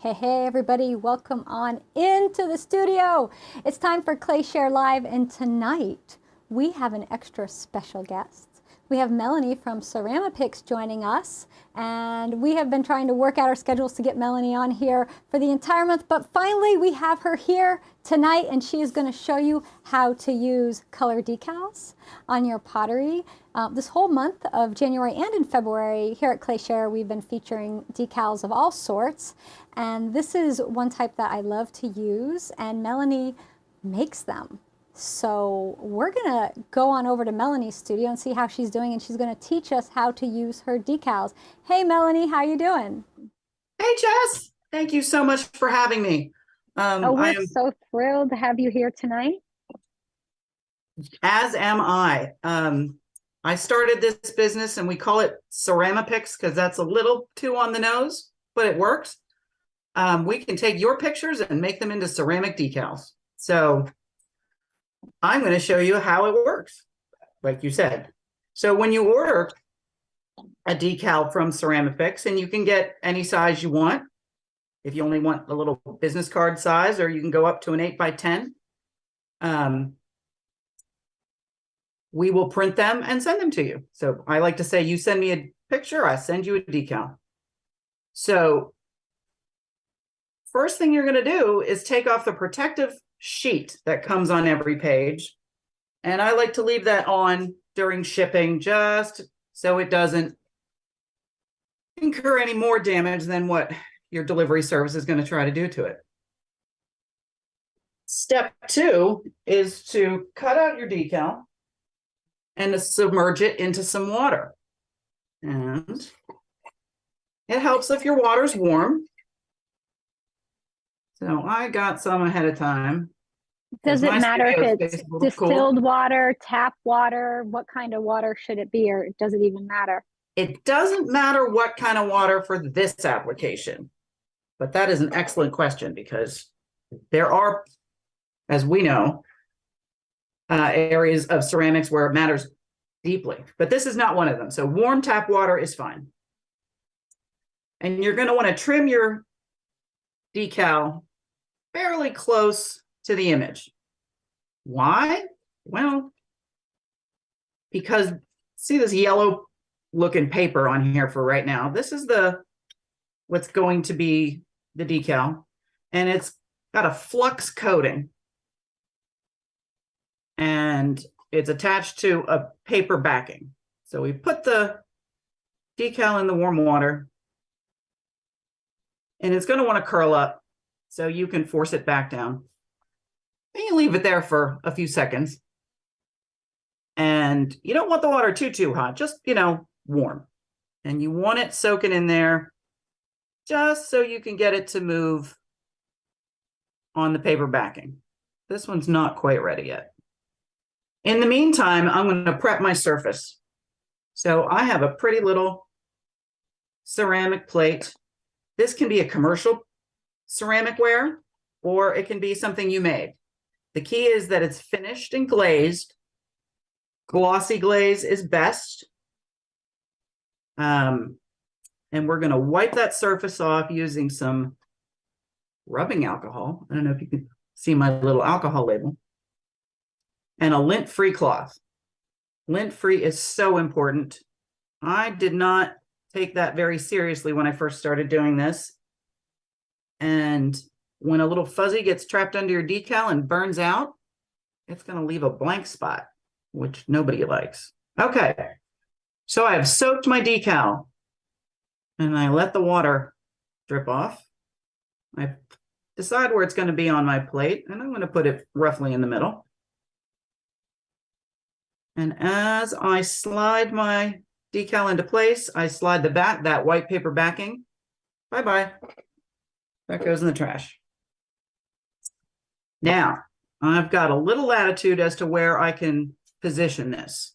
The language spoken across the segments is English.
Hey, everybody, welcome on into the studio. It's time for Clay Share Live, and tonight we have an extra special guest. We have Melanie from CeramiPics joining us, and we have been trying to work out our schedules to get Melanie on here for the entire month, but finally we have her here tonight, and she is going to show you how to use color decals on your pottery. This whole month of January and in February here at Clay Share, we've been featuring decals of all sorts, and this is one type that I love to use, and Melanie makes them. So we're gonna go on over to Melanie's studio and see how she's doing, and she's gonna teach us how to use her decals. Hey Melanie, how you doing? Hey Jess, thank you so much for having me. We're so thrilled to have you here tonight. As am I. I started this business and we call it CeramiPics because that's a little too on the nose, but it works. We can take your pictures and make them into ceramic decals. So I'm going to show you how it works, like you said. So when you order a decal from CeramiPics, and you can get any size you want, if you only want a little business card size, or you can go up to an 8x10, we will print them and send them to you. So I like to say, you send me a picture, I send you a decal. So first thing you're going to do is take off the protective sheet that comes on every page. And I like to leave that on during shipping, just so it doesn't incur any more damage than what your delivery service is going to try to do to it. Step 2 is to cut out your decal and to submerge it into some water. And it helps if your water's warm. So I got some ahead of time. Does it matter if it's distilled water, tap water? What kind of water should it be, or does it even matter? It doesn't matter what kind of water for this application, but that is an excellent question, because there are, as we know, areas of ceramics where it matters deeply, but this is not one of them. So warm tap water is fine. And you're going to want to trim your decal fairly close to the image. Why? Well, because see this yellow looking paper on here for right now. This is what's going to be the decal, and it's got a flux coating, and it's attached to a paper backing. So we put the decal in the warm water, and it's going to want to curl up, so you can force it back down. And you leave it there for a few seconds. And you don't want the water too hot, just, warm. And you want it soaking in there just so you can get it to move on the paper backing. This one's not quite ready yet. In the meantime, I'm going to prep my surface. So I have a pretty little ceramic plate. This can be a commercial ceramic ware, or it can be something you made. The key is that it's finished and glazed. Glossy glaze is best. And we're going to wipe that surface off using some rubbing alcohol. I don't know if you can see my little alcohol label. And a lint-free cloth. Lint-free is so important. I did not take that very seriously when I first started doing this. And when a little fuzzy gets trapped under your decal and burns out, it's going to leave a blank spot, which nobody likes. Okay, so I have soaked my decal, and I let the water drip off. I decide where it's going to be on my plate, and I'm going to put it roughly in the middle. And as I slide my decal into place, I slide that white paper backing. Bye-bye. That goes in the trash. Now, I've got a little latitude as to where I can position this.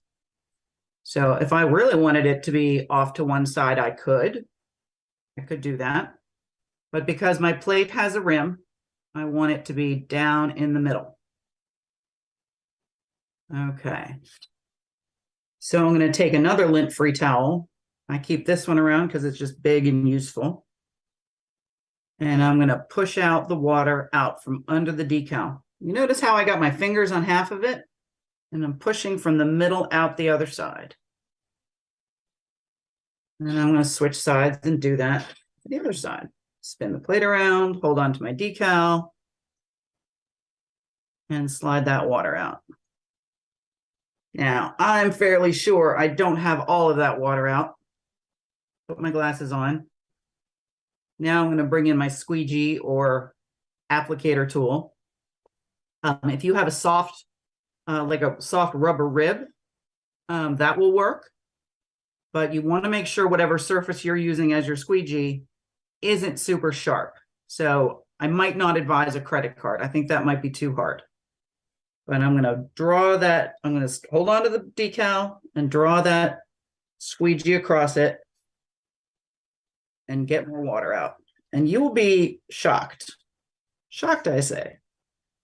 So if I really wanted it to be off to one side, I could do that. But because my plate has a rim, I want it to be down in the middle. Okay. So I'm going to take another lint-free towel. I keep this one around because it's just big and useful. And I'm going to push out the water out from under the decal. You notice how I got my fingers on half of it? And I'm pushing from the middle out the other side. And I'm going to switch sides and do that to the other side. Spin the plate around, hold on to my decal, and slide that water out. Now, I'm fairly sure I don't have all of that water out. Put my glasses on. Now I'm going to bring in my squeegee or applicator tool. If you have a soft, like a soft rubber rib, that will work. But you want to make sure whatever surface you're using as your squeegee isn't super sharp. So I might not advise a credit card. I think that might be too hard. But I'm going to draw that. I'm going to hold on to the decal and draw that squeegee across it and get more water out. And you will be shocked, I say,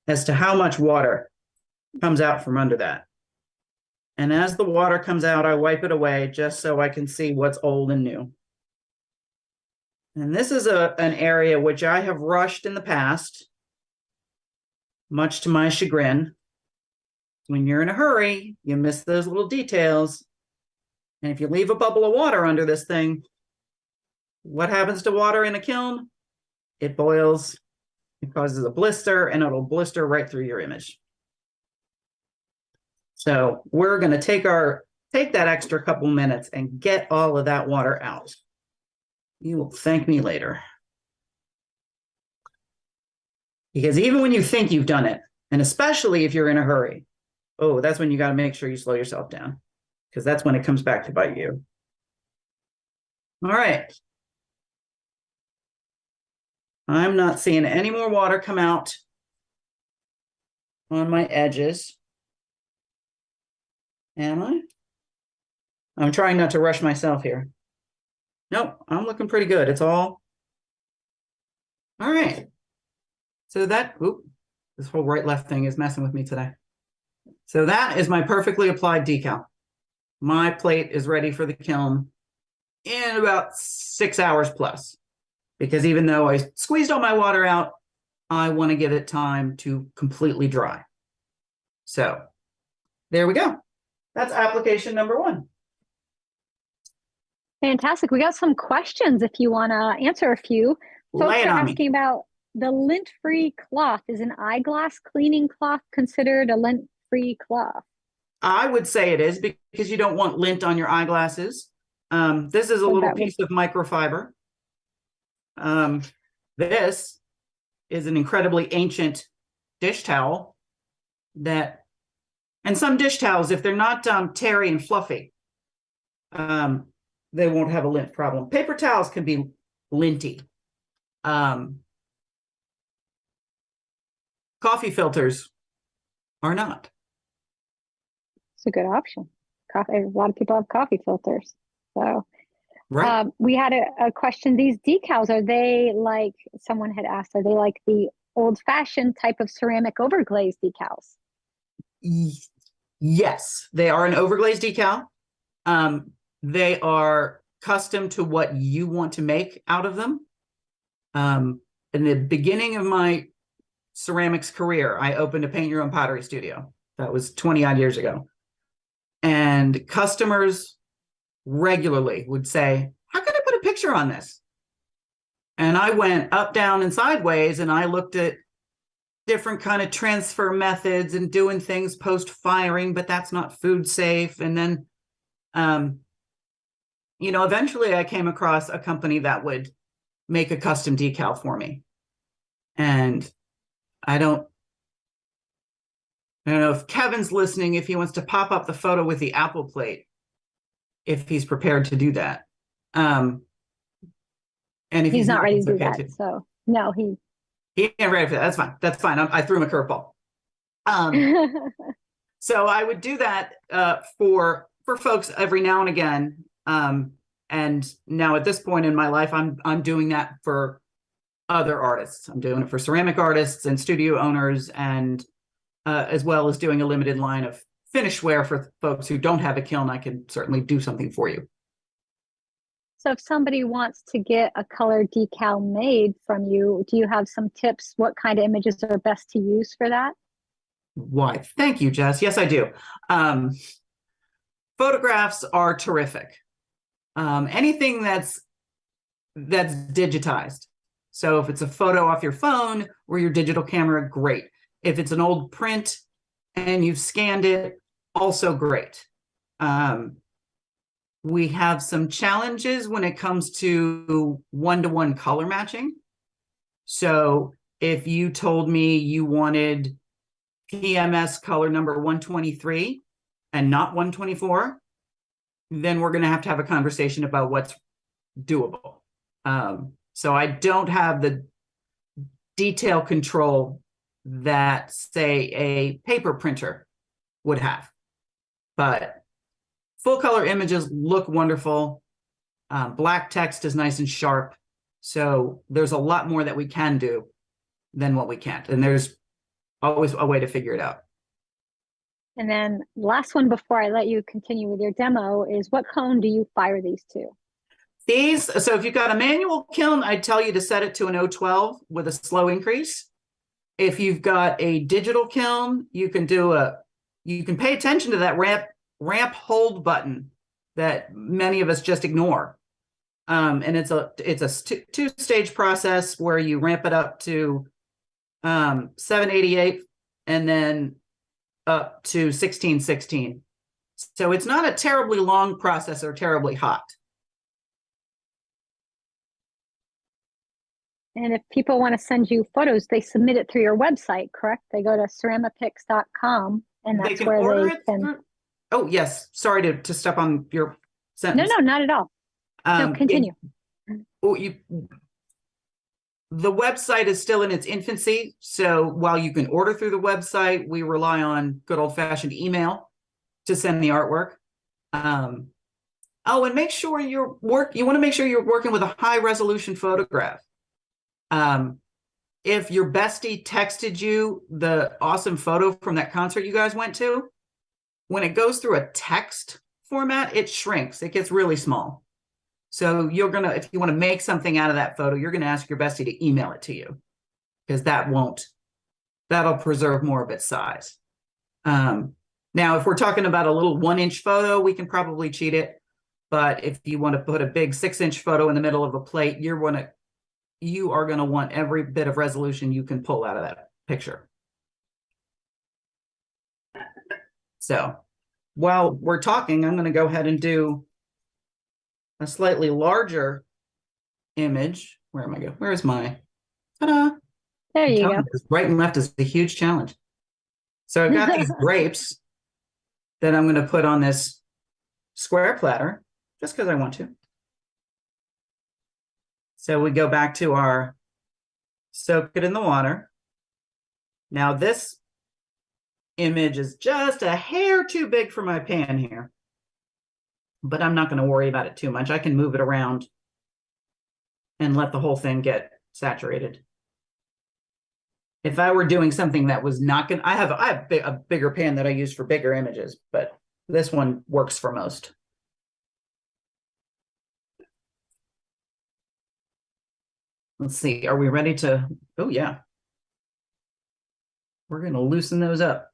as to how much water comes out from under that. And as the water comes out, I wipe it away just so I can see what's old and new. And this is an area which I have rushed in the past, much to my chagrin. When you're in a hurry, you miss those little details. And if you leave a bubble of water under this thing, what happens to water in a kiln? It boils, it causes a blister, and it'll blister right through your image. So we're going to take that extra couple minutes and get all of that water out. You will thank me later. Because even when you think you've done it, and especially if you're in a hurry, oh, that's when you got to make sure you slow yourself down, because that's when it comes back to bite you. All right. I'm not seeing any more water come out on my edges. Am I? I'm trying not to rush myself here. Nope, I'm looking pretty good. It's all right. So that, this whole right-left thing is messing with me today. So that is my perfectly applied decal. My plate is ready for the kiln in about 6 hours plus, because even though I squeezed all my water out, I want to give it time to completely dry. So there we go. That's application number 1. Fantastic. We got some questions if you want to answer a few. Folks are asking about the lint-free cloth. Is an eyeglass cleaning cloth considered a lint-free cloth? I would say it is, because you don't want lint on your eyeglasses. This is a little piece of microfiber. This is an incredibly ancient dish towel that, and some dish towels, if they're not terry and fluffy, they won't have a lint problem. Paper towels can be linty. Coffee filters are not. It's a good option. A lot of people have coffee filters. So right. We had a question. These decals, are they like, someone had asked, are they like the old-fashioned type of ceramic overglaze decals? Yes, they are an overglaze decal. They are custom to what you want to make out of them. In the beginning of my ceramics career, I opened a paint your own pottery studio. That was 20 odd years ago. And customers regularly would say, how can I put a picture on this? And I went up, down, and sideways, and I looked at different kind of transfer methods and doing things post-firing, but that's not food safe. And then, eventually I came across a company that would make a custom decal for me. And I don't know if Kevin's listening, if he wants to pop up the photo with the apple plate, if he's prepared to do that. And if he's not ready to do okay that, so no, he ain't ready for that. That's fine. That's fine. I threw him a curveball. So I would do that for folks every now and again. And now at this point in my life, I'm doing that for other artists. I'm doing it for ceramic artists and studio owners, and as well as doing a limited line of finished ware for folks who don't have a kiln. I can certainly do something for you. So if somebody wants to get a color decal made from you, do you have some tips? What kind of images are best to use for that? Why? Thank you, Jess. Yes, I do. Photographs are terrific. Anything that's digitized. So if it's a photo off your phone or your digital camera, great. If it's an old print and you've scanned it, also great. We have some challenges when it comes to one-to-one color matching. So if you told me you wanted PMS color number 123 and not 124, then we're going to have a conversation about what's doable. So I don't have the detail control that, say, a paper printer would have. But full color images look wonderful. Black text is nice and sharp. So there's a lot more that we can do than what we can't. And there's always a way to figure it out. And then last one before I let you continue with your demo is, what cone do you fire these to? So if you've got a manual kiln, I'd tell you to set it to an 012 with a slow increase. If you've got a digital kiln, you can pay attention to that ramp hold button that many of us just ignore. And it's a two-stage process where you ramp it up to 788 and then up to 1616. So it's not a terribly long process or terribly hot. And if people want to send you photos, they submit it through your website, correct? They go to CeramiPics.com and that's where they can. Oh, yes. Sorry to step on your sentence. No, not at all. No, continue. The website is still in its infancy. So while you can order through the website, we rely on good old-fashioned email to send the artwork. And make sure you want to make sure you're working with a high-resolution photograph. If your bestie texted you the awesome photo from that concert you guys went to, when it goes through a text format, it shrinks. It gets really small. So if you want to make something out of that photo, you're going to ask your bestie to email it to you, because that'll preserve more of its size. Now, if we're talking about a little 1-inch photo, we can probably cheat it. But if you want to put a big 6-inch photo in the middle of a plate, you are going to want every bit of resolution you can pull out of that picture. So while we're talking, I'm going to go ahead and do a slightly larger image. Where am I going? Where's my? Ta-da! There you go. Right and left is a huge challenge. So I've got these grapes that I'm going to put on this square platter just because I want to. So we go back to our soak it in the water. Now this image is just a hair too big for my pan here, but I'm not going to worry about it too much. I can move it around and let the whole thing get saturated. If I were doing something that was not going to, I have a bigger pan that I use for bigger images, but this one works for most. Let's see, are we ready to, oh yeah. We're going to loosen those up.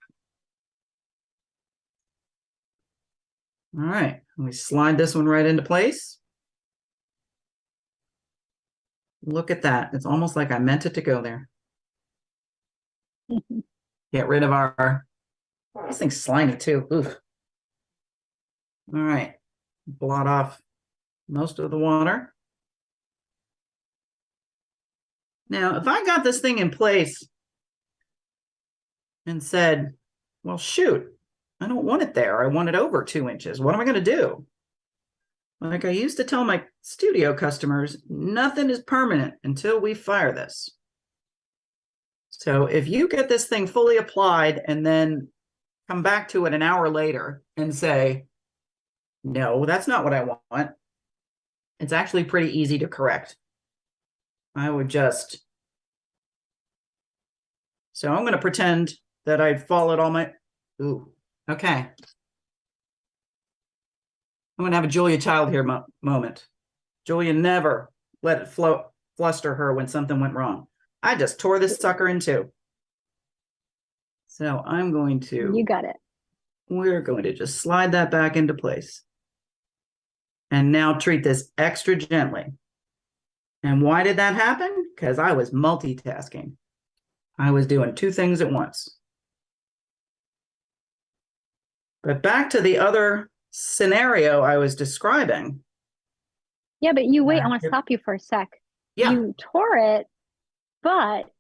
All right, we slide this one right into place. Look at that. It's almost like I meant it to go there. Get rid of this thing's slimy too. Oof. All right, blot off most of the water. Now, if I got this thing in place and said, well, shoot, I don't want it there. I want it over 2 inches. What am I going to do? Like I used to tell my studio customers, nothing is permanent until we fire this. So if you get this thing fully applied and then come back to it an hour later and say, no, that's not what I want, it's actually pretty easy to correct. I would just, so I'm going to pretend that I'd followed all my, ooh, okay. I'm going to have a Julia Child here moment. Julia never let it fluster her when something went wrong. I just tore this sucker in two. So I'm going to. You got it. We're going to just slide that back into place. And now treat this extra gently. And why did that happen? Because I was multitasking. I was doing two things at once. But back to the other scenario I was describing. Yeah, but you wait, I want to stop you for a sec. Yeah. You tore it, but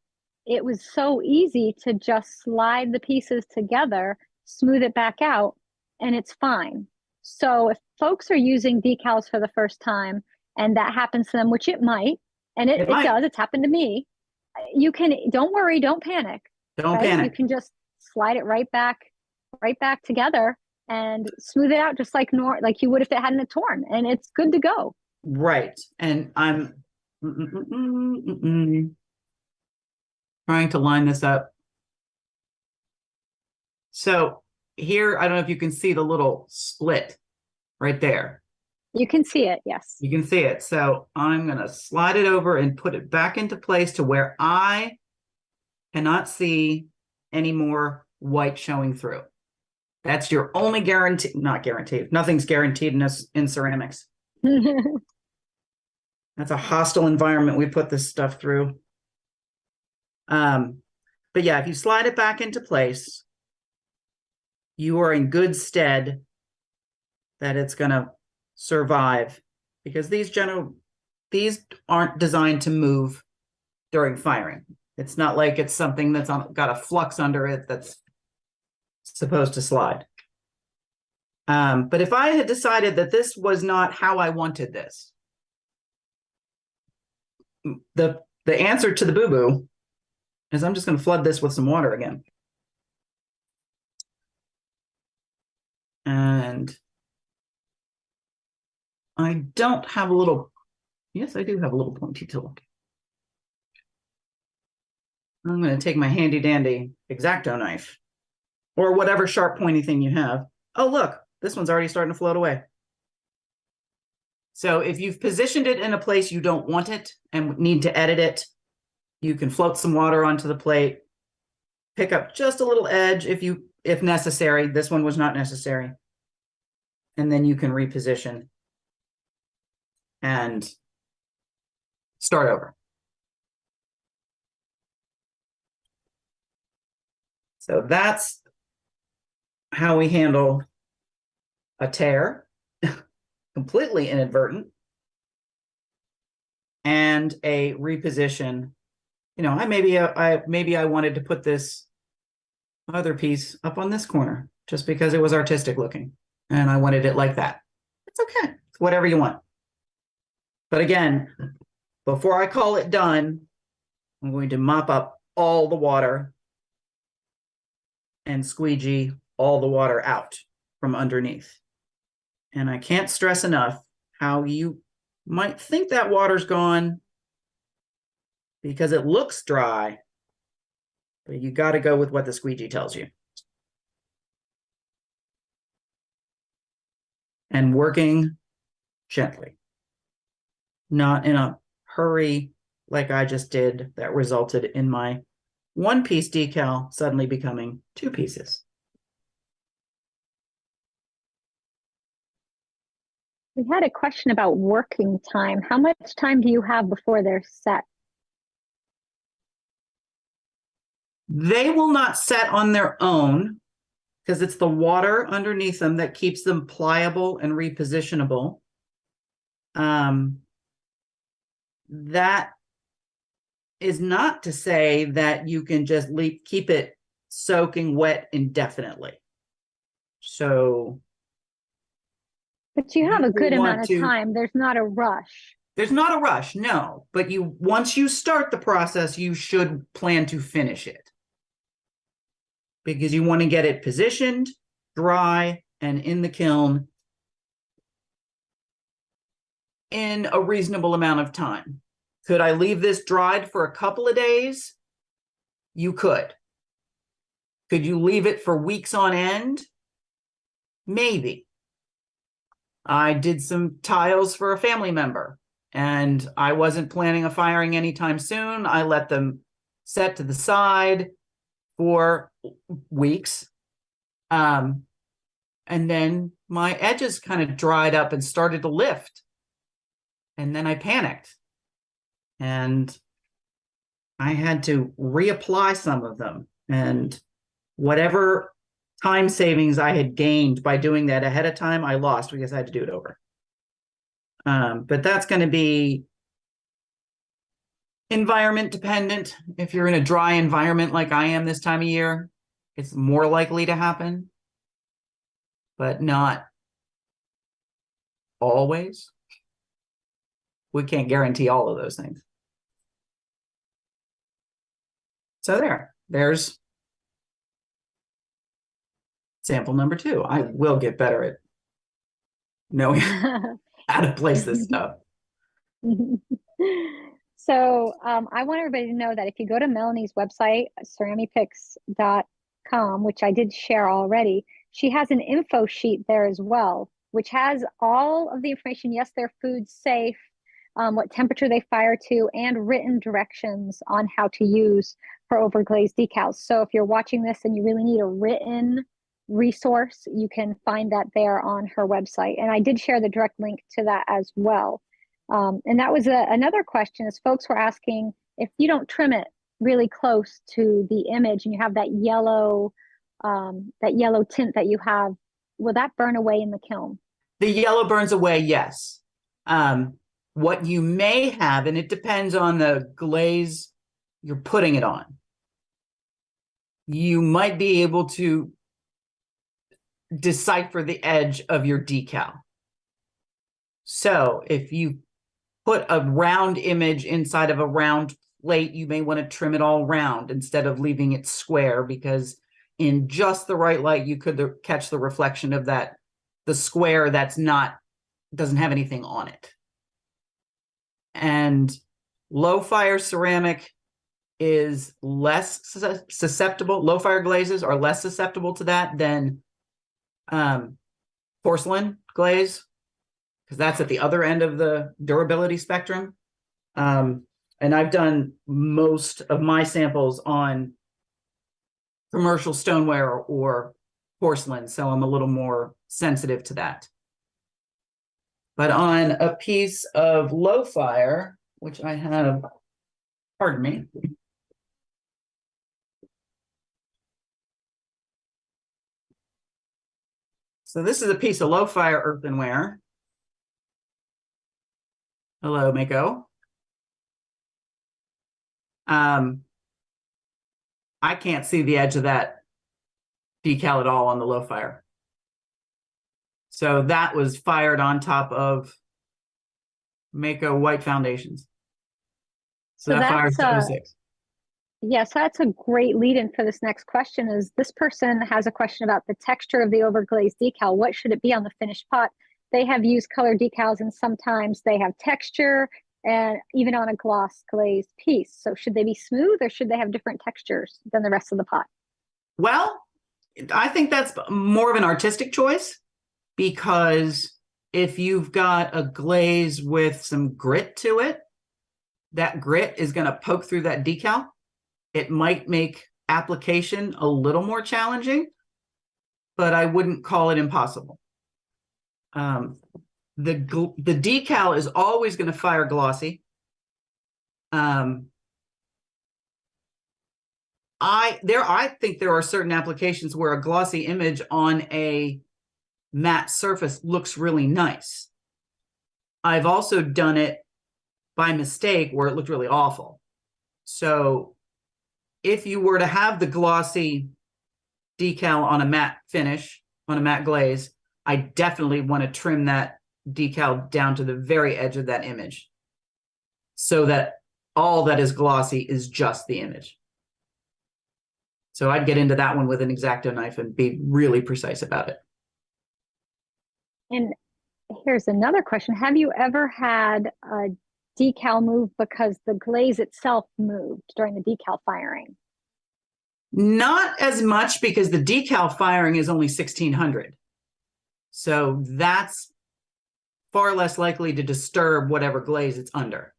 it was so easy to just slide the pieces together, smooth it back out, and it's fine. So if folks are using decals for the first time and that happens to them, which it might, and it does, it's happened to me, you can, don't worry, don't panic. Don't panic. You can just slide it right back together and smooth it out just like you would if it hadn't torn, and it's good to go. Right. And I'm trying to line this up. So here, I don't know if you can see the little split right there. You can see it, yes. You can see it. So I'm going to slide it over and put it back into place to where I cannot see any more white showing through. That's your only guarantee, not guaranteed. Nothing's guaranteed in ceramics. That's a hostile environment we put this stuff through. But yeah, if you slide it back into place, you are in good stead that it's going to survive, because these aren't designed to move during firing. It's not like it's something that's got a flux under it that's supposed to slide. But if I had decided that this was not how I wanted this, the answer to the boo-boo is I'm just going to flood this with some water again. And I don't have a little, yes, I do have a little pointy tool. I'm going to take my handy dandy X-Acto knife or whatever sharp pointy thing you have. Oh, look, this one's already starting to float away. So if you've positioned it in a place you don't want it and need to edit it, you can float some water onto the plate, pick up just a little edge if necessary. This one was not necessary. And then you can reposition and start over. So that's how we handle a tear, completely inadvertent, and a reposition. You know, maybe I wanted to put this other piece up on this corner just because it was artistic looking, and I wanted it like that. It's okay. It's whatever you want. But again, before I call it done, I'm going to mop up all the water and squeegee all the water out from underneath. And I can't stress enough how you might think that water's gone because it looks dry, but you got to go with what the squeegee tells you. And working gently, not in a hurry like I just did that resulted in my one-piece decal suddenly becoming two pieces. We had a question about working time. How much time do you have before they're set? They will not set on their own because it's the water underneath them that keeps them pliable and repositionable. That is not to say that you can just keep it soaking wet indefinitely. So, but you have a good amount of time. There's not a rush. There's not a rush, no. But once you start the process, you should plan to finish it, because you want to get it positioned, dry, and in the kiln in a reasonable amount of time. Could I leave this dried for a couple of days? You could. Could you leave it for weeks on end? Maybe. I did some tiles for a family member. and I wasn't planning on firing anytime soon. I let them set to the side for weeks. And then my edges kind of dried up and started to lift. And then I panicked. And I had to reapply some of them. And whatever time savings I had gained by doing that ahead of time, I lost because I had to do it over. But that's going to be environment dependent. If you're in a dry environment like I am this time of year, it's more likely to happen, but not always. We can't guarantee all of those things. So there's sample number 2. I will get better at knowing how to place this stuff. So I want everybody to know that if you go to Melanie's website, CeramiPics.com, which I did share already, she has an info sheet there as well, which has all of the information. Yes, they're food safe, what temperature they fire to, and written directions on how to use her Overglaze decals. So if you're watching this and you really need a written resource, you can find that there on her website. And I did share the direct link to that as well. And that was another question, is folks were asking, if you don't trim it really close to the image and you have that yellow tint that you have, will that burn away in the kiln? The yellow burns away, yes. What you may have, and it depends on the glaze you're putting it on, you might be able to decipher the edge of your decal. So if you put a round image inside of a round plate, you may want to trim it all round instead of leaving it square, because in just the right light, you could catch the reflection of the square doesn't have anything on it. And low fire ceramic is less susceptible. Low fire glazes are less susceptible to that than porcelain glaze, because that's at the other end of the durability spectrum. And I've done most of my samples on commercial stoneware or porcelain, so I'm a little more sensitive to that. But on a piece of low fire, which I have, pardon me. So this is a piece of low fire earthenware. Hello, Mako. I can't see the edge of that decal at all on the low fire. So that was fired on top of Mako white foundations. So that fire's 76. Yes, that's a great lead-in for this next question. Is this person has a question about the texture of the Overglaze decal. What should it be on the finished pot? They have used color decals, and sometimes they have texture, and even on a gloss glazed piece. So should they be smooth, or should they have different textures than the rest of the pot? Well, I think that's more of an artistic choice, because if you've got a glaze with some grit to it, that grit is going to poke through that decal. It might make application a little more challenging, but I wouldn't call it impossible. The decal is always going to fire glossy. I think there are certain applications where a glossy image on a matte surface looks really nice. I've also done it by mistake where it looked really awful. So if you were to have the glossy decal on a matte finish, on a matte glaze, I definitely want to trim that decal down to the very edge of that image, so that all that is glossy is just the image. So I'd get into that one with an X-Acto knife and be really precise about it. And here's another question. Have you ever had a decal move because the glaze itself moved during the decal firing? Not as much, because the decal firing is only 1600. So that's far less likely to disturb whatever glaze it's under.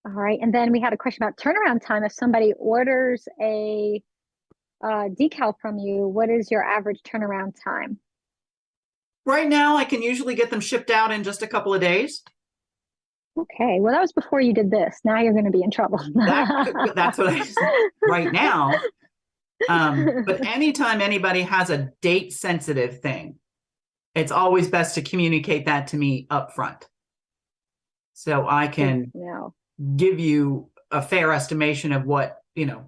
All right. And then we had a question about turnaround time. If somebody orders a decal from you, what is your average turnaround time? Right now, I can usually get them shipped out in just a couple of days. Okay. Well, that was before you did this. Now you're going to be in trouble. That's what I said right now. But anytime anybody has a date sensitive thing, it's always best to communicate that to me up front. So I can give you a fair estimation of what,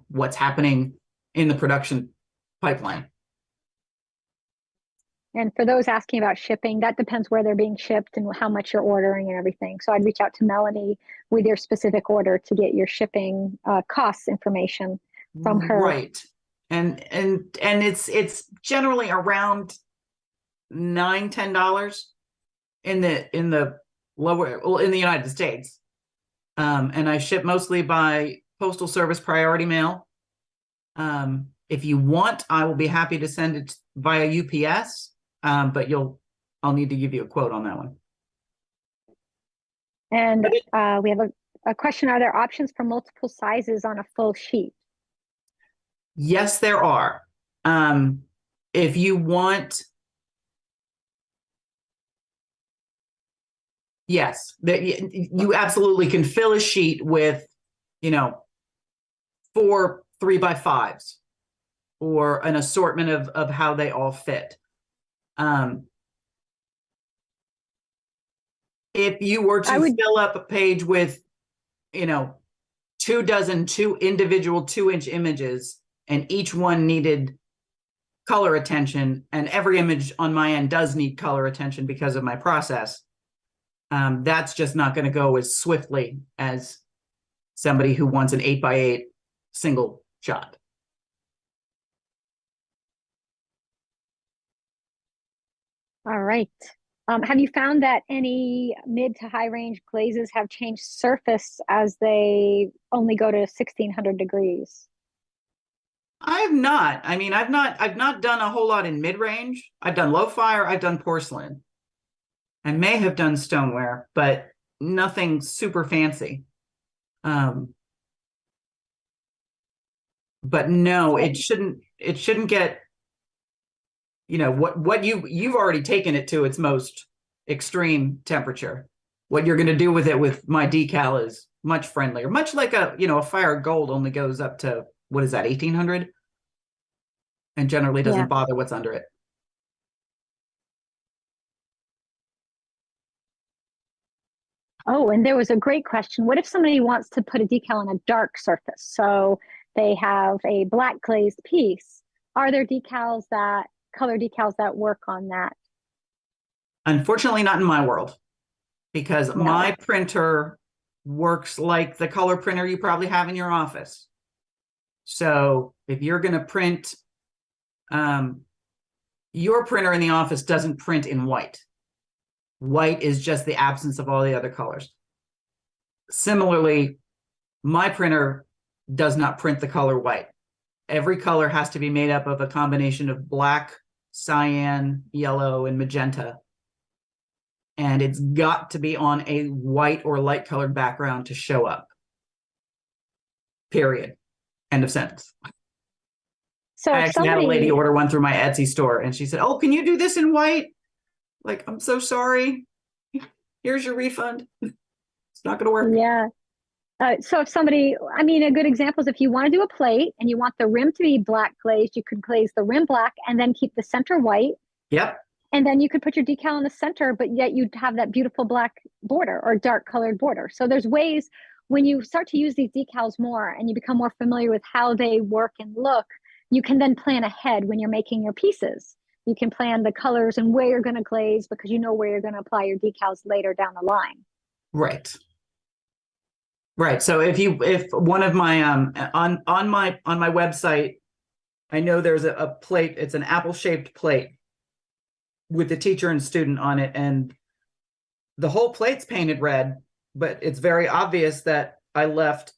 what's happening in the production pipeline. And for those asking about shipping, that depends where they're being shipped and how much you're ordering and everything. So I'd reach out to Melanie with your specific order to get your shipping costs information from her. Right. And it's generally around $9-10 in the lower, well, in the United States. And I ship mostly by postal service priority mail. If you want, I will be happy to send it via UPS. But I'll need to give you a quote on that one. And we have a question. Are there options for multiple sizes on a full sheet? Yes, there are. If you want, yes, you absolutely can fill a sheet with, 4 3x5s or an assortment of how they all fit. If you were to fill up a page with, 2 individual 2-inch images, and each one needed color attention, and every image on my end does need color attention because of my process, that's just not going to go as swiftly as somebody who wants an 8x8 single shot. All right. Have you found that any mid to high range glazes have changed surface as they only go to 1600 degrees? I have not. I mean, I've not done a whole lot in mid range. I've done low fire. I've done porcelain. I may have done stoneware, but nothing super fancy. But no, it shouldn't get, what you've already taken it to its most extreme temperature. What you're going to do with it with my decal is much friendlier, much like a fire gold only goes up to, what is that, 1800, and generally doesn't bother what's under it. Oh, and there was a great question. What if somebody wants to put a decal on a dark surface? So they have a black glazed piece. Are there color decals that work on that? Unfortunately, not in my world, because my printer works like the color printer you probably have in your office. So if you're going to print, your printer in the office doesn't print in white. White is just the absence of all the other colors. Similarly, my printer does not print the color white. Every color has to be made up of a combination of black, cyan, yellow, and magenta. And it's got to be on a white or light colored background to show up. Period. End of sentence. So I actually had a lady order one through my Etsy store, and she said, "Oh, can you do this in white?" Like, I'm so sorry. Here's your refund. It's not going to work. Yeah. So if somebody, a good example is if you want to do a plate and you want the rim to be black glazed, you could glaze the rim black and then keep the center white. Yep. And then you could put your decal in the center, but yet you'd have that beautiful black border or dark colored border. So there's ways when you start to use these decals more and you become more familiar with how they work and look, you can then plan ahead when you're making your pieces. You can plan the colors and where you're going to glaze because you know where you're going to apply your decals later down the line. Right. Right. So if one of my on my website, I know there's a plate, it's an apple-shaped plate with the teacher and student on it, and the whole plate's painted red, but it's very obvious that I left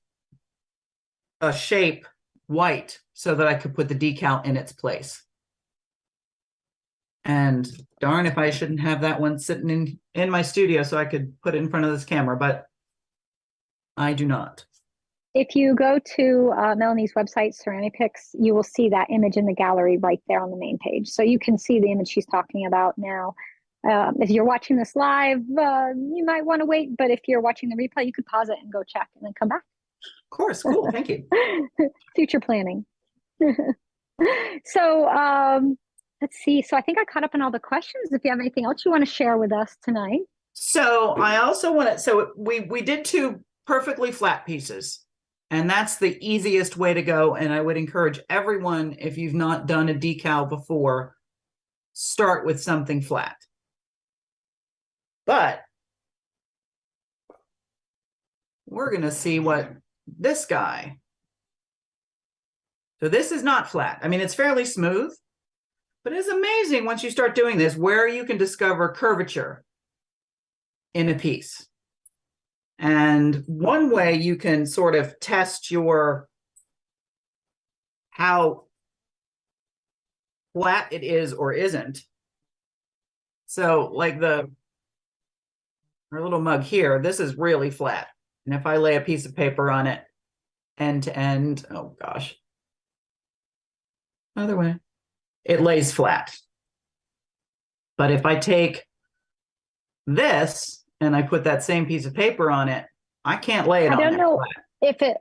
a shape white so that I could put the decal in its place. And darn if I shouldn't have that one sitting in my studio so I could put it in front of this camera, but I do not. If you go to Melanie's website, CeramiPics, you will see that image in the gallery right there on the main page. So you can see the image she's talking about now. If you're watching this live, you might want to wait, but if you're watching the replay, you could pause it and go check and then come back. Of course, cool, thank you. Future planning. So let's see. So I think I caught up on all the questions. If you have anything else you want to share with us tonight. So I also want to, so we did 2 perfectly flat pieces, and that's the easiest way to go. And I would encourage everyone, if you've not done a decal before, start with something flat. But we're going to see what this guy. So this is not flat. I mean, it's fairly smooth, but it's amazing once you start doing this where you can discover curvature in a piece. And one way you can sort of test your how flat it is or isn't. So like our little mug here, this is really flat. And if I lay a piece of paper on it end to end, oh gosh, other way, it lays flat. But if I take this and I put that same piece of paper on it, I can't lay it on there. I don't know if it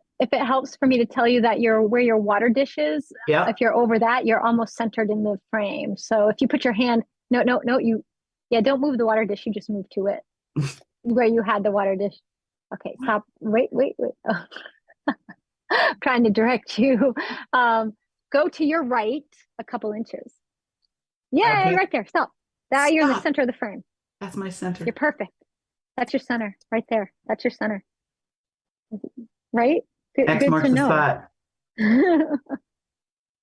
helps for me to tell you that where your water dish is. Yeah. If you're over that, you're almost centered in the frame. So if you put your hand, no, don't move the water dish. You just move to it where you had the water dish. Okay, stop. Wait. Oh. I'm trying to direct you. Go to your right a couple inches. Yeah, okay. Right there. Stop. Now you're in the center of the frame. That's my center. You're perfect. That's your center right there. That's your center. Right? X marks the spot.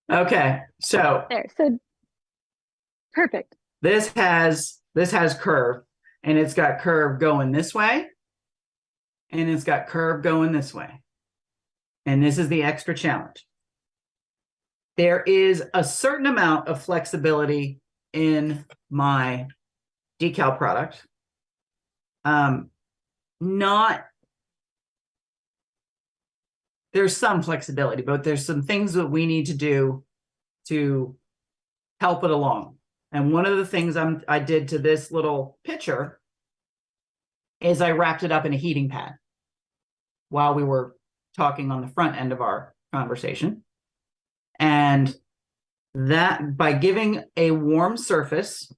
Okay, so there. So perfect. This has curve, and it's got curve going this way, and it's got curve going this way. And this is the extra challenge. There is a certain amount of flexibility in my decal product. There's some flexibility, but there's some things that we need to do to help it along. And one of the things I did to this little pitcher is I wrapped it up in a heating pad while we were talking on the front end of our conversation. And that, by giving a warm surface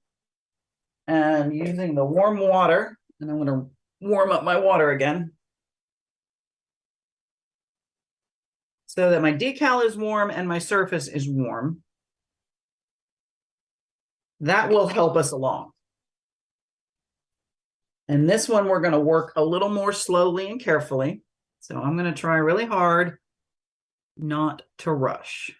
and using the warm water, and I'm going to warm up my water again so that my decal is warm and my surface is warm. That will help us along. And this one, we're going to work a little more slowly and carefully. So I'm going to try really hard not to rush.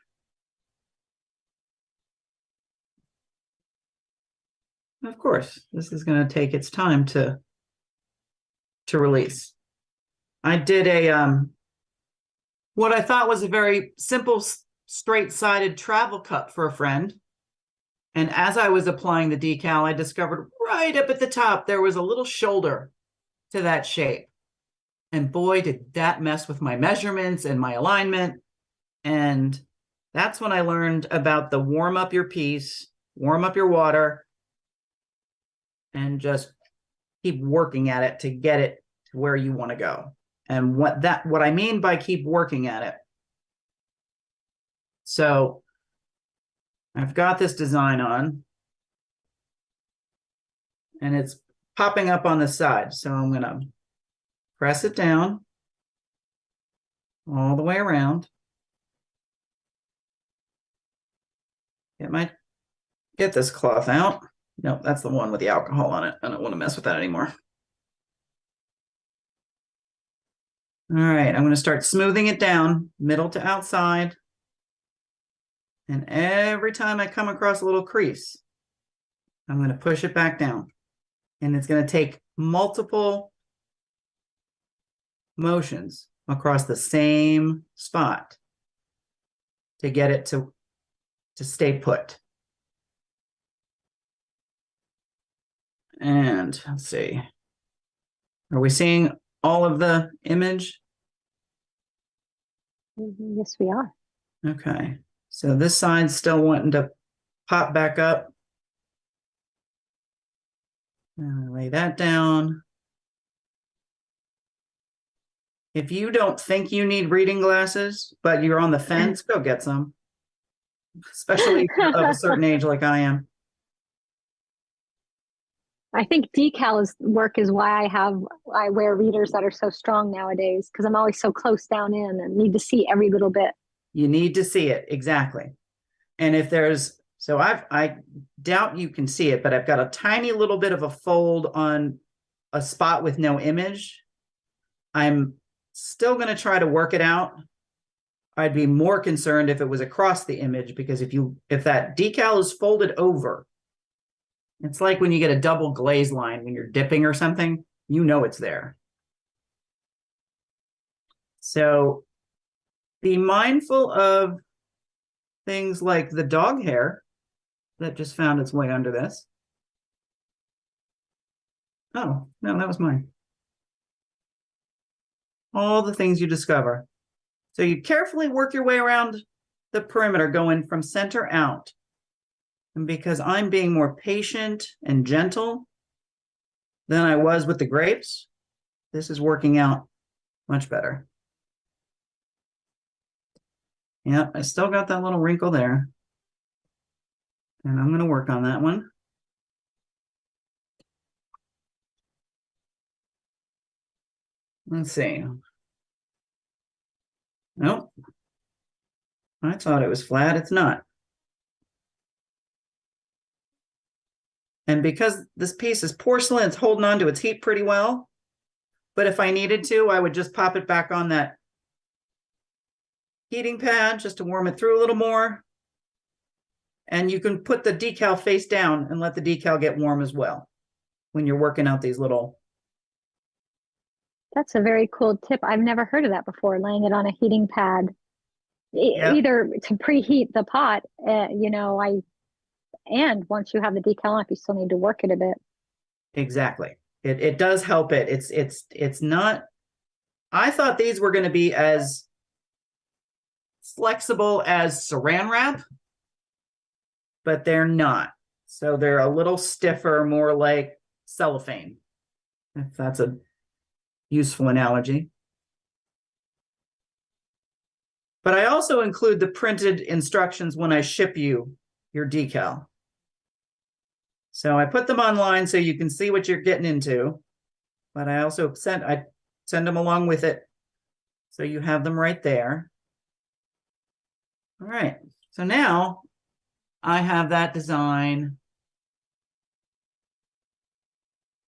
Of course, this is going to take its time to release. I did what I thought was a very simple, straight-sided travel cup for a friend. And as I was applying the decal, I discovered right up at the top, there was a little shoulder to that shape. And boy, did that mess with my measurements and my alignment. And that's when I learned about the warm up your piece, warm up your water, and just keep working at it to get it to where you want to go. And what I mean by keep working at it. So I've got this design on, and it's popping up on the side. So I'm going to press it down all the way around. Get this cloth out. Nope, that's the one with the alcohol on it. I don't want to mess with that anymore. All right, I'm going to start smoothing it down, middle to outside. And every time I come across a little crease, I'm going to push it back down. And it's going to take multiple motions across the same spot to get it to stay put. And let's see. Are we seeing all of the image? Yes, we are. Okay. So this side's still wanting to pop back up. Lay that down. If you don't think you need reading glasses, but you're on the fence, go get some. Especially if you're of a certain age like I am. I think work is why I wear readers that are so strong nowadays, because I'm always so close down in and need to see every little bit. You need to see it, exactly. And if there's, so I doubt you can see it, but I've got a tiny little bit of a fold on a spot with no image. I'm still going to try to work it out. I'd be more concerned if it was across the image, because if that decal is folded over, it's like when you get a double glaze line when you're dipping or something, you know it's there. So be mindful of things like the dog hair that just found its way under this. Oh, no, that was mine. All the things you discover. So you carefully work your way around the perimeter, going from center out. And because I'm being more patient and gentle than I was with the grapes, this is working out much better. Yeah, I still got that little wrinkle there. And I'm going to work on that one. Let's see. Nope. I thought it was flat. It's not. And because this piece is porcelain, it's holding on to its heat pretty well. But if I needed to, I would just pop it back on that heating pad just to warm it through a little more. And you can put the decal face down and let the decal get warm as well when you're working out these little. That's a very cool tip. I've never heard of that before, laying it on a heating pad. Yep. Either to preheat the pot, and once you have the decal on, if you still need to work it a bit. Exactly. It does help it. It's not, I thought these were going to be as flexible as saran wrap, but they're not. So they're a little stiffer, more like cellophane, if that's a useful analogy. But I also include the printed instructions when I ship you your decal. So I put them online so you can see what you're getting into, but I also send them along with it so you have them right there. All right, so now I have that design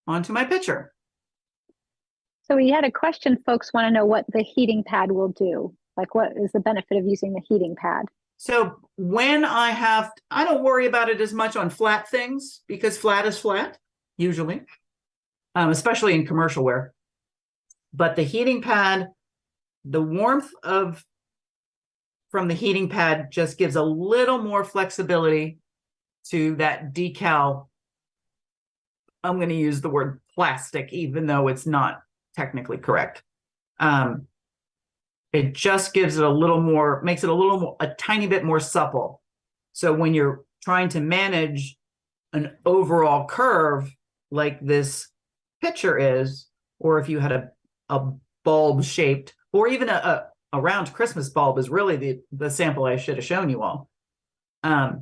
onto my picture. So we had a question. Folks want to know what the heating pad will do. Like, what is the benefit of using the heating pad? So when I don't worry about it as much on flat things, because flat is flat, usually, especially in commercial wear. But the heating pad, the warmth from the heating pad just gives a little more flexibility to that decal. I'm going to use the word plastic, even though it's not technically correct. It just gives it makes it a tiny bit more supple. So when you're trying to manage an overall curve like this picture is, or if you had a bulb shaped, or even a round Christmas bulb is really the sample I should have shown you all. Now,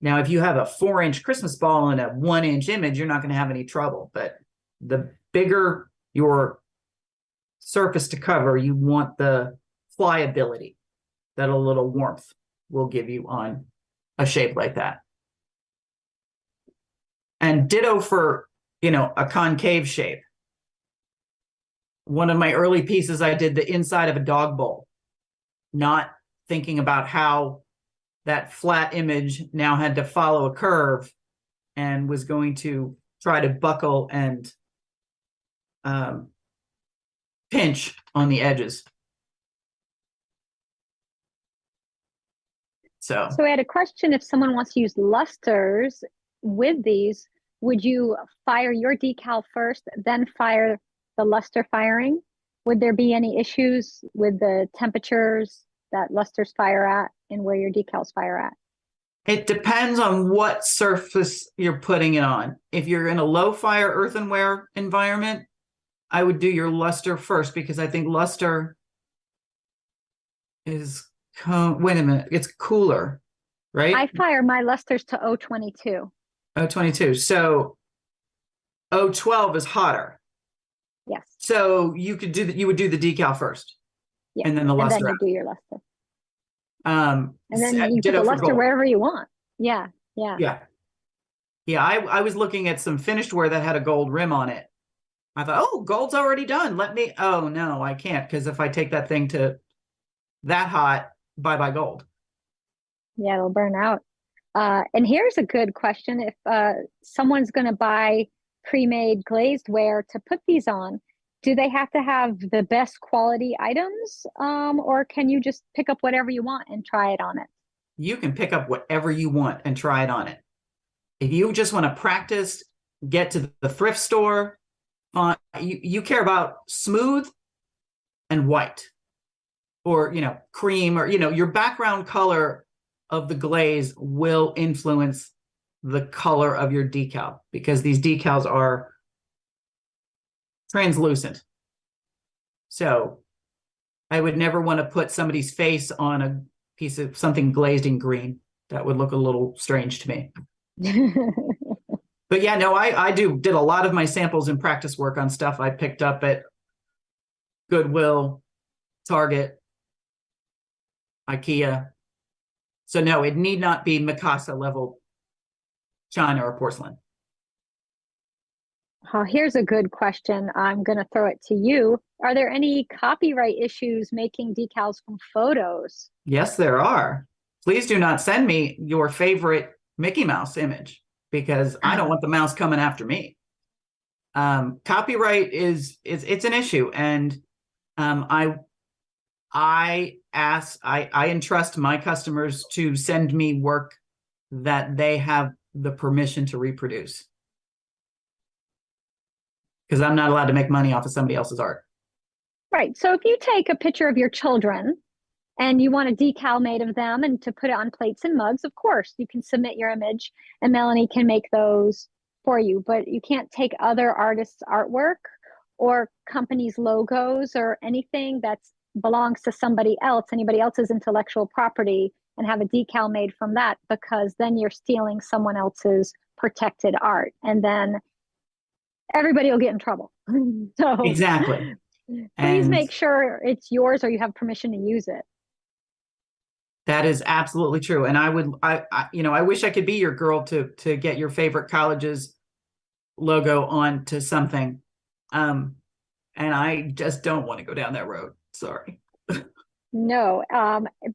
if you have a 4-inch Christmas ball and a 1-inch image, you're not going to have any trouble. But the bigger your surface to cover, you want the pliability that a little warmth will give you on a shape like that. And ditto for, a concave shape. One of my early pieces, I did the inside of a dog bowl, not thinking about how that flat image now had to follow a curve and was going to try to buckle and pinch on the edges. So So I had a question. If someone wants to use lusters with these, would you fire your decal first, then fire the luster firing? Would there be any issues with the temperatures that lusters fire at and where your decals fire at? it depends on what surface you're putting it on. If you're in a low fire earthenware environment, I would do your luster first, because I think luster is, wait a minute, it's cooler, right? I fire my lusters to 022. 022. So 012 is hotter. Yes. So you would do the decal first. Yes. And then the luster. And then you do your luster. And then you put the luster wherever you want. Yeah. Yeah. Yeah. Yeah. I was looking at some finished ware that had a gold rim on it. I thought, oh, gold's already done. Oh no, I can't. Because if I take that thing to that hot, bye-bye gold. Yeah, it'll burn out. And here's a good question. If someone's going to buy pre-made glazed ware to put these on, do they have to have the best quality items? Or can you just pick up whatever you want and try it on it? You can pick up whatever you want and try it on it. If you just want to practice, get to the thrift store, you care about smooth and white, or, cream, or, your background color of the glaze will influence the color of your decal, because these decals are translucent. So I would never want to put somebody's face on a piece of something glazed in green. That would look a little strange to me. But yeah, no, I did a lot of my samples and practice work on stuff I picked up at Goodwill, Target, IKEA. So no, it need not be Mikasa level china or porcelain. Oh, here's a good question. I'm going to throw it to you. Are there any copyright issues making decals from photos? Yes, there are. Please do not send me your favorite Mickey Mouse image, because I don't want the mouse coming after me. Copyright it's an issue, and I entrust my customers to send me work that they have the permission to reproduce, because I'm not allowed to make money off of somebody else's art. Right. So if you take a picture of your children and you want a decal made of them and to put it on plates and mugs, of course, you can submit your image and Melanie can make those for you. But you can't take other artists' artwork or companies' logos or anything that belongs to somebody else, anybody else's intellectual property, and have a decal made from that, because then you're stealing someone else's protected art. And then everybody will get in trouble. So Exactly. Please make sure it's yours or you have permission to use it. That is absolutely true. And I wish I could be your girl to get your favorite college's logo onto something. And I just don't want to go down that road. Sorry. No,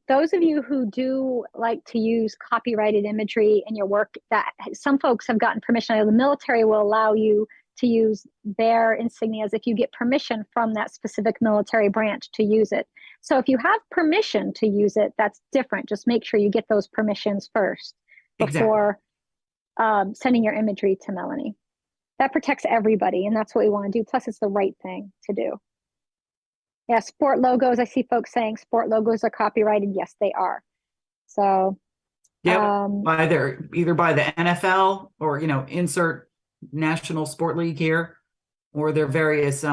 those of you who do like to use copyrighted imagery in your work, that some folks have gotten permission. I know the military will allow you to use their insignias if you get permission from that specific military branch to use it. So if you have permission to use it, that's different. Just make sure you get those permissions first before sending your imagery to Melanie. That protects everybody, and that's what we want to do. Plus, it's the right thing to do. Yeah, sport logos. I see folks saying sport logos are copyrighted. Yes, they are. So yeah, either by the NFL or insert National Sport League here, or their various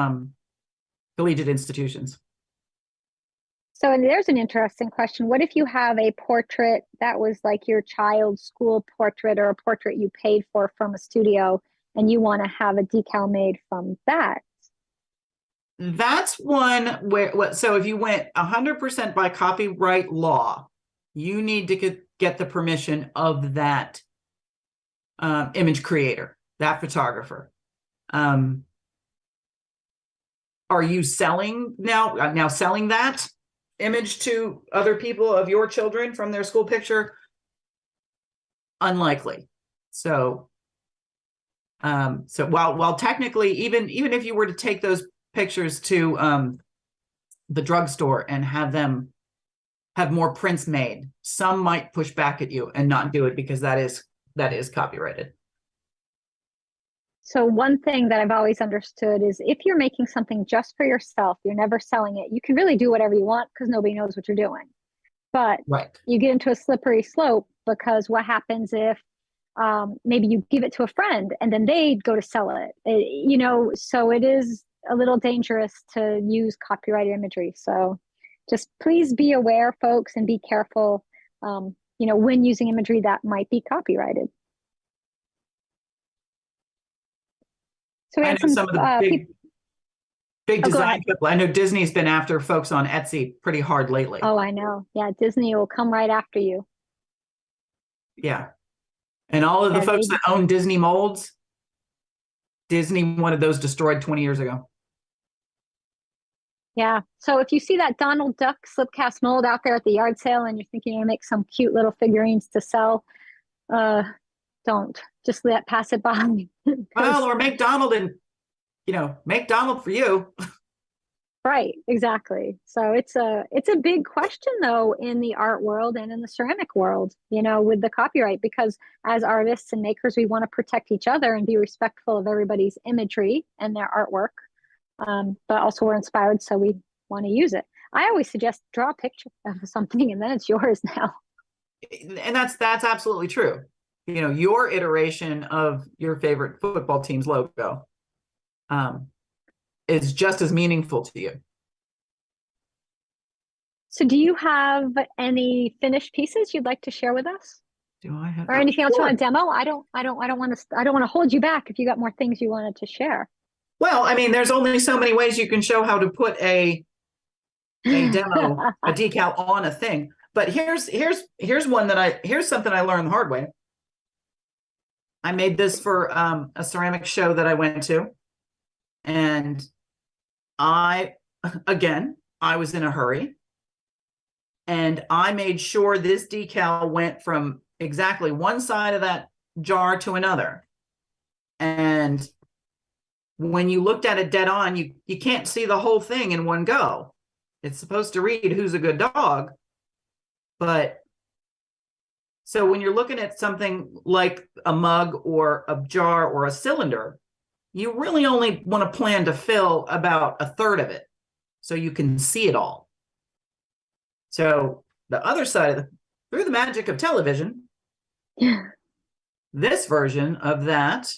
collegiate institutions. So there's an interesting question. What if you have a portrait that was like your child's school portrait, or a portrait you paid for from a studio, and you want to have a decal made from that? That's one where, so if you went 100% by copyright law, you need to get the permission of that image creator, that photographer. Are you selling now selling that image to other people of your children from their school picture? Unlikely. So while technically, even if you were to take those pictures to the drugstore and have them have more prints made. Some might push back at you and not do it because that is copyrighted. So one thing that I've always understood is if you're making something just for yourself, you're never selling it, you can really do whatever you want because nobody knows what you're doing. But Right. you get into a slippery slope because what happens if maybe you give it to a friend and then they go to sell it, so it is a little dangerous to use copyrighted imagery. So just please be aware, folks, and be careful, when using imagery that might be copyrighted. So we I have know some of the big Oh, go design ahead. people. I know Disney's been after folks on Etsy pretty hard lately. Oh, I know. Yeah, Disney will come right after you. Yeah. And all of the folks that own Disney molds, Disney wanted those destroyed 20 years ago. Yeah. So if you see that Donald Duck slipcast mold out there at the yard sale and you're thinking you're gonna make some cute little figurines to sell, don't just pass it by. Well, or make Donald and make Donald for you. Right, exactly. So it's a big question though in the art world and in the ceramic world, with the copyright, because as artists and makers, we want to protect each other and be respectful of everybody's imagery and their artwork. But also we're inspired, so we want to use it. I always suggest draw a picture of something and then it's yours now. And that's absolutely true. Your iteration of your favorite football team's logo is just as meaningful to you. So do you have any finished pieces you'd like to share with us? Do I have or anything else you sure. want to demo? I don't want to hold you back if you got more things you wanted to share. Well, I mean, there's only so many ways you can show how to put a demo, a decal on a thing. But here's something I learned the hard way. I made this for a ceramic show that I went to. And I was in a hurry. And I made sure this decal went from exactly one side of that jar to another. And when you looked at it dead on, you can't see the whole thing in one go. It's supposed to read "Who's a good dog?" But so when you're looking at something like a mug or a jar or a cylinder, you really only want to plan to fill about a third of it so you can see it all. So the other side through the magic of television, this version of that,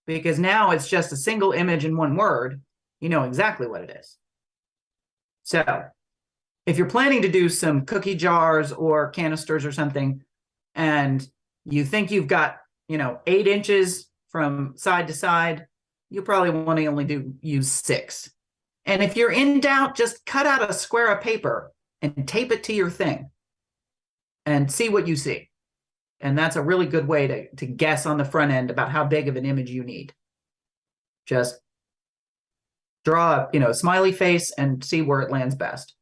because now it's just a single image in one word, you know exactly what it is. So if you're planning to do some cookie jars or canisters or something, and you think you've got, 8 inches from side to side, you probably want to only use 6. And if you're in doubt, just cut out a square of paper and tape it to your thing and see what you see. And that's a really good way to guess on the front end about how big of an image you need. Just draw a smiley face and see where it lands best.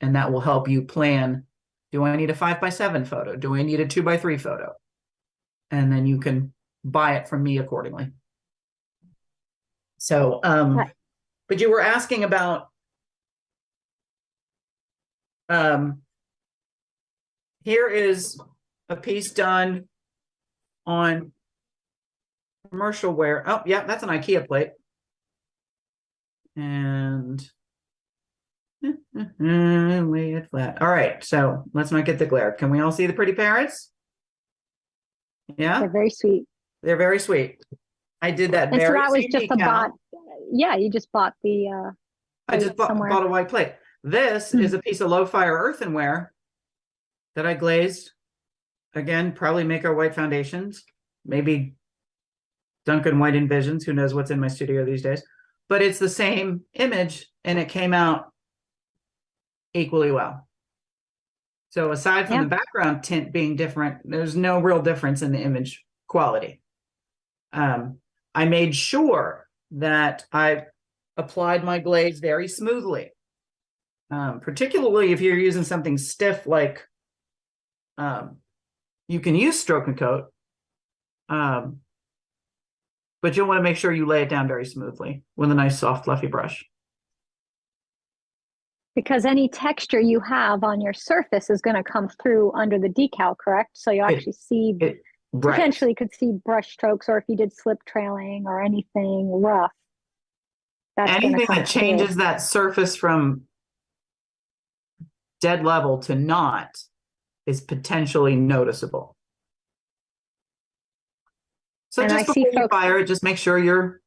And that will help you plan, do I need a 5x7 photo? Do I need a 2x3 photo? And then you can buy it from me accordingly. So, but you were asking about, here is a piece done on commercial ware. Oh, yeah, that's an IKEA plate. And lay it flat. All right, so let's not get the glare. Can we all see the pretty parrots? Yeah, they're very sweet. They're very sweet. I did that. And so very that was same just a decal. bot. Yeah, you just bought the. I just bought a white plate. This is a piece of low fire earthenware that I glazed. Again, probably make our white foundations. Maybe Duncan White Envisions. Who knows what's in my studio these days? But it's the same image, and it came out equally well. So aside from the background tint being different, there's no real difference in the image quality. I made sure that I applied my glaze very smoothly, particularly if you're using something stiff like you can use stroke and coat, but you'll want to make sure you lay it down very smoothly with a nice soft fluffy brush. Because any texture you have on your surface is going to come through under the decal, correct? So you It, actually see, right. potentially could see brush strokes, or if you did slip trailing or anything rough, that's going to Anything come that through. changes that surface from dead level to not is potentially noticeable. So And I just see before you folks, fire it, just make sure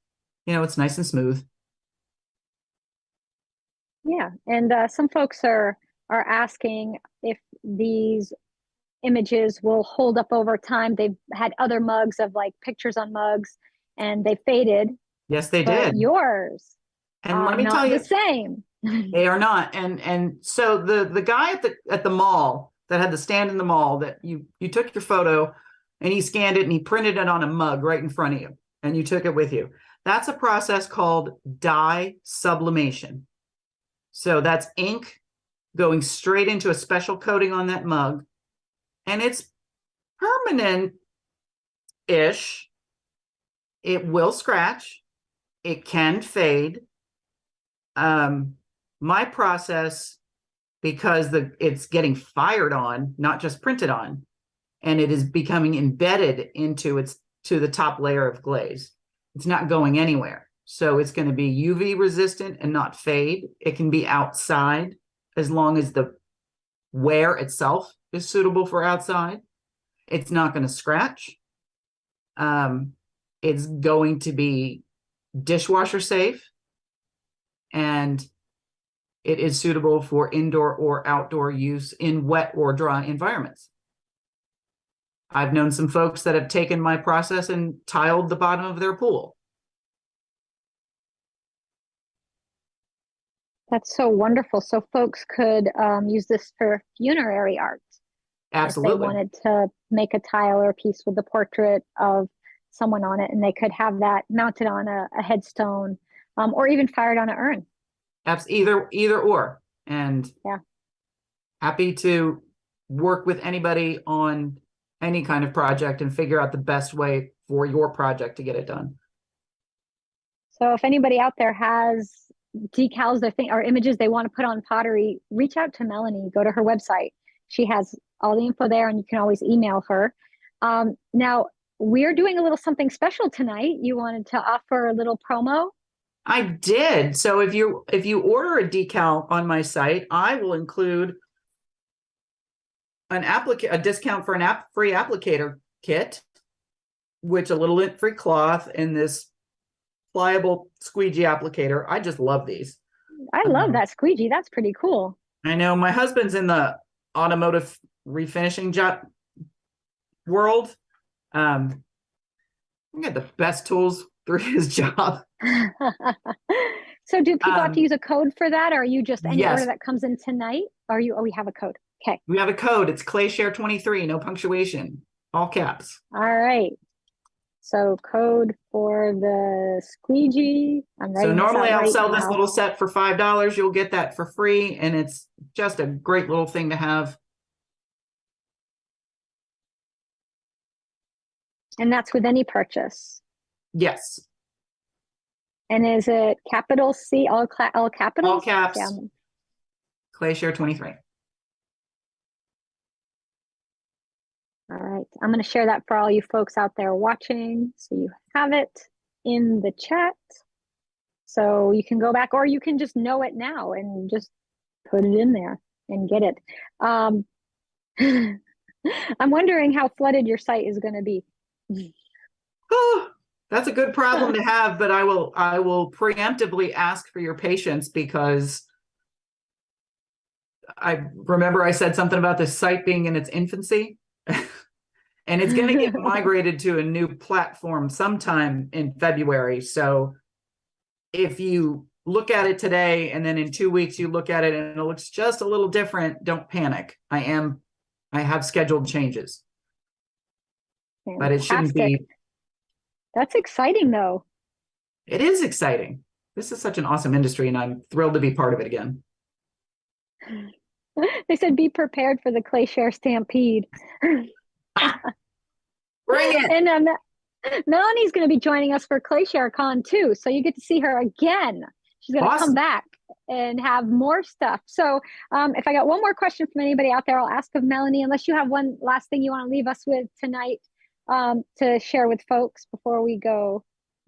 it's nice and smooth. yeah. And some folks are asking if these images will hold up over time. They've had other mugs of like pictures on mugs and they faded, Yes, they but did. yours And are let me tell not the you, same. they are not. And so the guy at the mall that had the stand in the mall that you took your photo and he scanned it and he printed it on a mug right in front of you and you took it with you. That's a process called dye sublimation. So that's ink going straight into a special coating on that mug, and it's permanent-ish. It will scratch. It can fade. My process, because it's getting fired on, not just printed on, and it is becoming embedded into to the top layer of glaze. It's not going anywhere. So it's going to be UV resistant and not fade. It can be outside as long as the wear itself is suitable for outside. It's not going to scratch. It's going to be dishwasher safe, and it is suitable for indoor or outdoor use in wet or dry environments. I've known some folks that have taken my process and tiled the bottom of their pool. That's so wonderful. So folks could use this for funerary art if they Absolutely. wanted to make a tile or a piece with the portrait of someone on it, and they could have that mounted on a headstone, or even fired on an urn. Either or. And Yeah. happy to work with anybody on any kind of project and figure out the best way for your project to get it done. So if anybody out there has decals or images they want to put on pottery, reach out to Melanie. Go to her website. She has all the info there, and you can always email her. Now we're doing a little something special tonight. You wanted to offer a little promo. I did. So if you order a decal on my site, I will include a discount for an free applicator kit, which a little lint-free cloth and this pliable squeegee applicator. I just love these. I love that squeegee. That's pretty cool. I know my husband's in the automotive refinishing job world. I get the best tools through his job. So do people have to use a code for that, or are you just any order Yes, that comes in tonight? Or we have a code. Okay. we have a code. It's ClayShare23, no punctuation, all caps. All right. So code for the squeegee. I'm So writing this normally out I'll right sell this now. little set for $5. You'll get that for free, and it's just a great little thing to have. And that's with any purchase. Yes. And is it capital C, all capitals? All caps. Yeah. ClayShare23. All right. I'm going to share that for all you folks out there watching. So you have it in the chat. So you can go back, or you can just know it now and just put it in there and get it. I'm wondering how flooded your site is going to be. Oh, that's a good problem to have, but I will preemptively ask for your patience, because I remember I said something about this site being in its infancy. And it's going to get migrated to a new platform sometime in February. So if you look at it today and then in 2 weeks you look at it and it looks just a little different, don't panic. I have scheduled changes. Fantastic. But it shouldn't be. That's exciting, though. It is exciting. This is such an awesome industry, and I'm thrilled to be part of it again. They said be prepared for the ClayShare stampede. Bring it. And Melanie's going to be joining us for ClayShare Con too, so you get to see her again. She's going to come back. and have more stuff. So if I got one more question from anybody out there, I'll ask of Melanie, unless you have one last thing you want to leave us with tonight to share with folks before we go.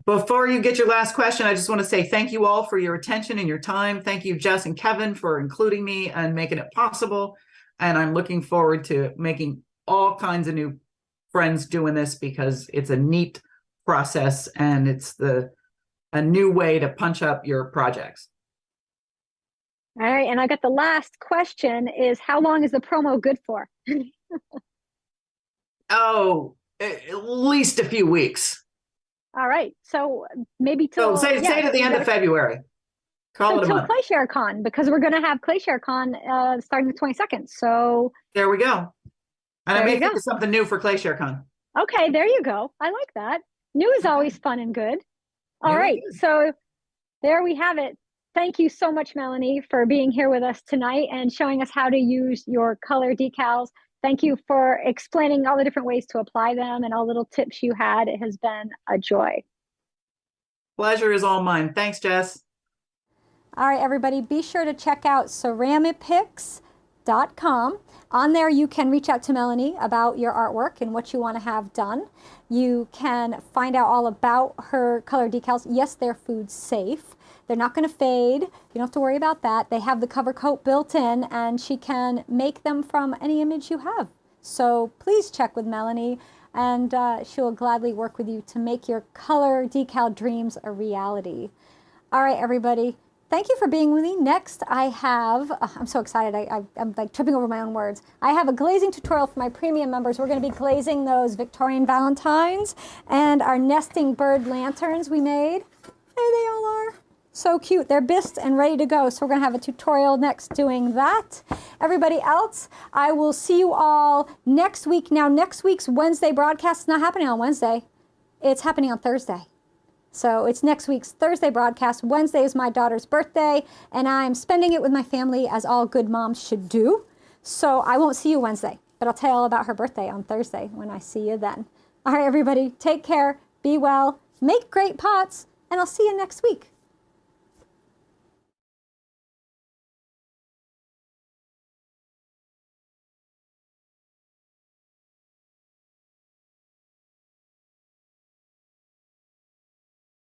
Before you get your last question, I just want to say thank you all for your attention and your time. Thank you, Jess and Kevin, for including me and making it possible. And I'm looking forward to making all kinds of new friends doing this, because it's a neat process and it's a new way to punch up your projects. All right, and I got the last question is, how long is the promo good for? Oh, at least a few weeks. All right, so maybe till say to the end of February. Call it a month. ClayShare Con, because we're going to have ClayShare Con starting the 22nd. So there we go. And I may think of something new for ClayShare Con. Okay, there you go. I like that. New is always fun and good. All right, so there we have it. Thank you so much, Melanie, for being here with us tonight and showing us how to use your color decals. Thank you for explaining all the different ways to apply them and all the little tips you had. It has been a joy. Pleasure is all mine. Thanks, Jess. All right, everybody, be sure to check out CeramiPics.com. On there, you can reach out to Melanie about your artwork and what you want to have done. You can find out all about her color decals. Yes, they're food safe. They're not going to fade. You don't have to worry about that. They have the cover coat built in, and she can make them from any image you have. So please check with Melanie, and she will gladly work with you to make your color decal dreams a reality. All right, everybody. Thank you for being with me. Next, I have, I'm so excited, I'm like tripping over my own words. I have a glazing tutorial for my premium members. We're going to be glazing those Victorian Valentines and our nesting bird lanterns we made. There they all are. So cute. They're bisqued and ready to go. So we're going to have a tutorial next doing that. Everybody else, I will see you all next week. Now, next week's Wednesday broadcast is not happening on Wednesday. It's happening on Thursday. So it's next week's Thursday broadcast. Wednesday is my daughter's birthday, and I'm spending it with my family, as all good moms should do. So I won't see you Wednesday, but I'll tell you all about her birthday on Thursday when I see you then. All right, everybody, take care, be well, make great pots, and I'll see you next week.